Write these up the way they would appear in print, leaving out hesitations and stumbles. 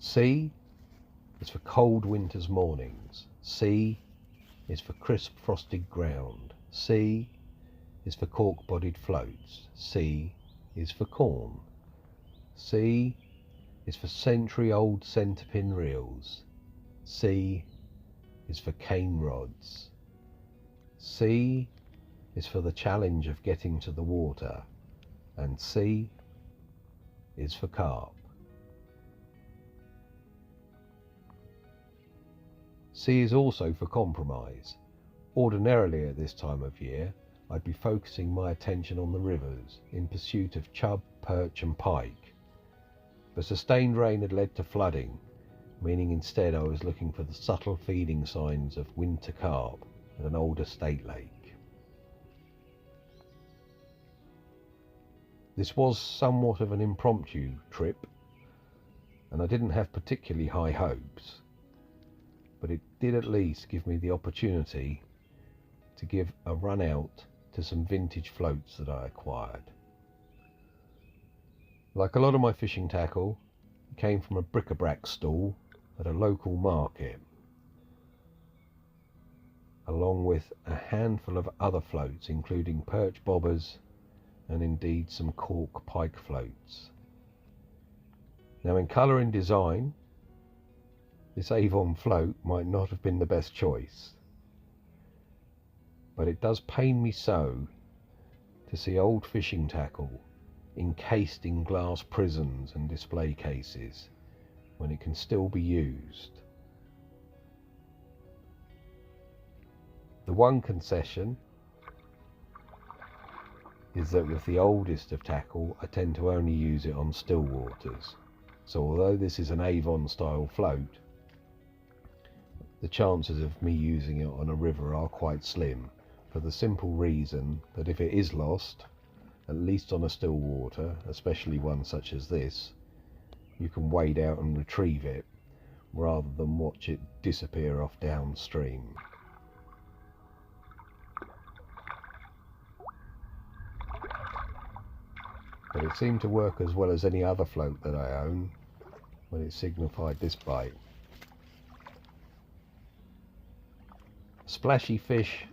C is for cold winter's mornings. C is for crisp frosted ground. C is for cork-bodied floats. C is for corn. C is for century-old centrepin reels. C is for cane rods. C is for the challenge of getting to the water. And C is for carp. C is also for compromise. Ordinarily at this time of year, I'd be focusing my attention on the rivers in pursuit of chub, perch and pike. But sustained rain had led to flooding, meaning instead I was looking for the subtle feeding signs of winter carp at an old estate lake. This was somewhat of an impromptu trip, and I didn't have particularly high hopes, but it did at least give me the opportunity to give a run out to some vintage floats that I acquired. Like a lot of my fishing tackle, it came from a bric-a-brac stall at a local market, along with a handful of other floats, including perch bobbers and indeed some cork pike floats. Now, in colour and design, this Avon float might not have been the best choice, but it does pain me so to see old fishing tackle encased in glass prisms and display cases when it can still be used. The one concession is that with the oldest of tackle, I tend to only use it on still waters. So although this is an Avon style float, the chances of me using it on a river are quite slim, for the simple reason that if it is lost, at least on a still water, especially one such as this, you can wade out and retrieve it rather than watch it disappear off downstream. But it seemed to work as well as any other float that I own when it signified this bite. A splashy fish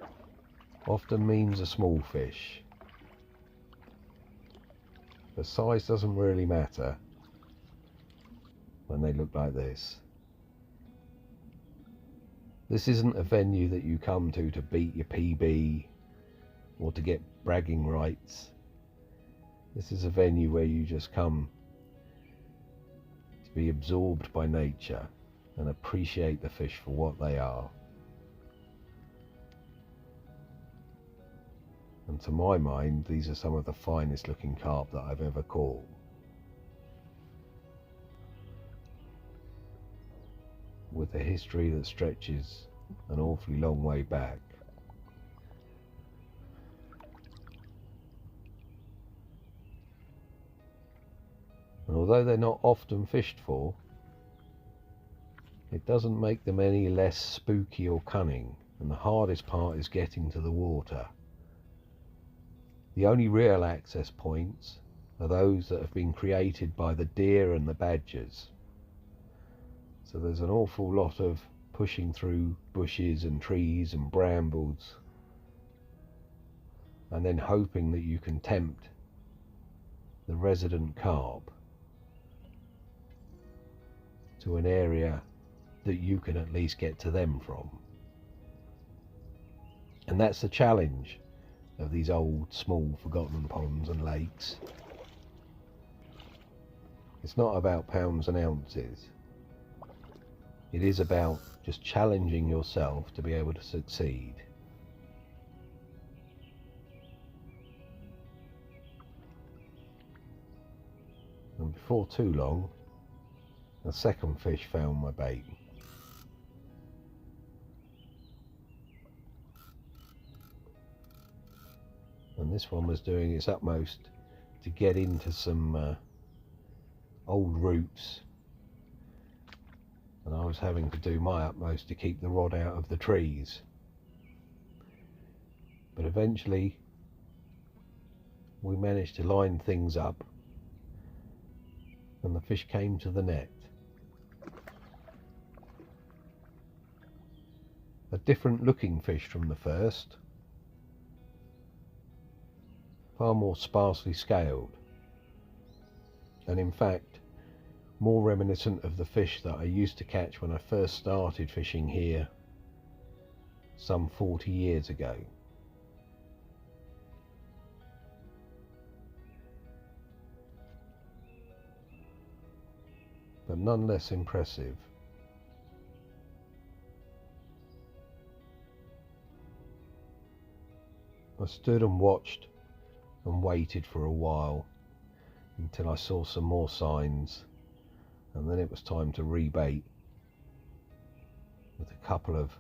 often means a small fish. The size doesn't really matter when they look like this. This isn't a venue that you come to beat your PB or to get bragging rights. This is a venue where you just come to be absorbed by nature and appreciate the fish for what they are. And to my mind, these are some of the finest looking carp that I've ever caught. With a history that stretches an awfully long way back. And although they're not often fished for, it doesn't make them any less spooky or cunning, and the hardest part is getting to the water. The only real access points are those that have been created by the deer and the badgers. So there's an awful lot of pushing through bushes and trees and brambles, and then hoping that you can tempt the resident carp to an area that you can at least get to them from. And that's the challenge of these old, small, forgotten ponds and lakes. It's not about pounds and ounces. It is about just challenging yourself to be able to succeed. And before too long, a second fish found my bait. And this one was doing its utmost to get into some old roots, and I was having to do my utmost to keep the rod out of the trees. But eventually we managed to line things up and the fish came to the net. a different looking fish from the first, far more sparsely scaled, and in fact more reminiscent of the fish that I used to catch when I first started fishing here some 40 years ago. But none less impressive. I stood and watched and waited for a while until I saw some more signs, and then it was time to rebait with a couple of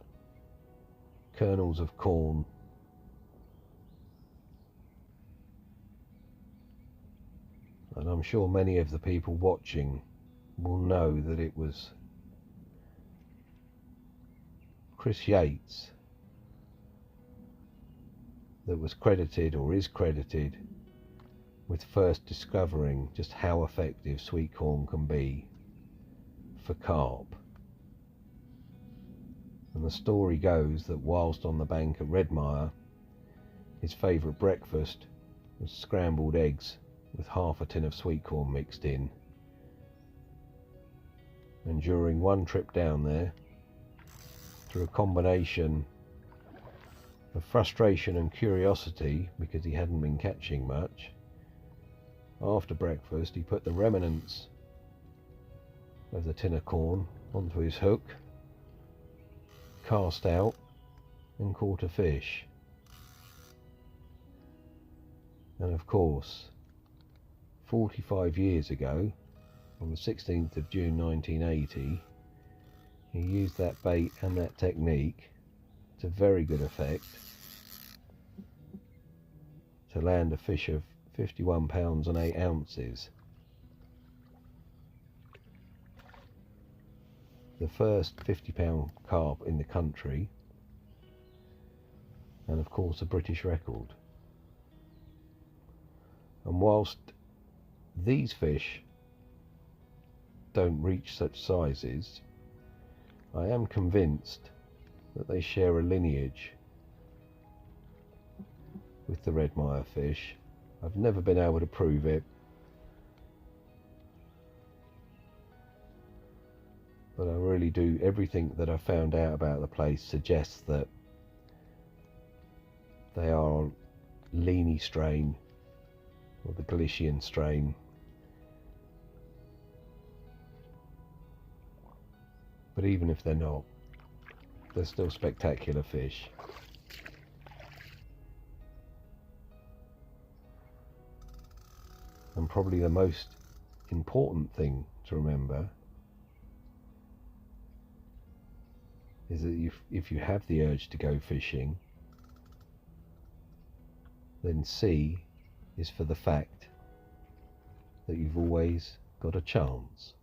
kernels of corn and I'm sure many of the people watching will know that it was Chris Yates that was credited, or is credited, with first discovering just how effective sweet corn can be for carp. And the story goes that whilst on the bank at Redmire, his favourite breakfast was scrambled eggs with half a tin of sweet corn mixed in. And during one trip down there, through a combination of frustration and curiosity because he hadn't been catching much, after breakfast he put the remnants of the tin of corn onto his hook, cast out and caught a fish. And of course, 45 years ago, on the 16th of June 1980, he used that bait and that technique to very good effect to land a fish of 51 pounds and 8 ounces. The first 50-pound carp in the country, and of course a British record. And whilst these fish don't reach such sizes, I am convinced that they share a lineage with the Redmire fish. I've never been able to prove it, but I really do. Everything that I've found out about the place suggests that they are Leany strain, or the Galician strain. But even if they're not, they're still spectacular fish. And probably the most important thing to remember is that if you have the urge to go fishing, then C is for the fact that you've always got a chance.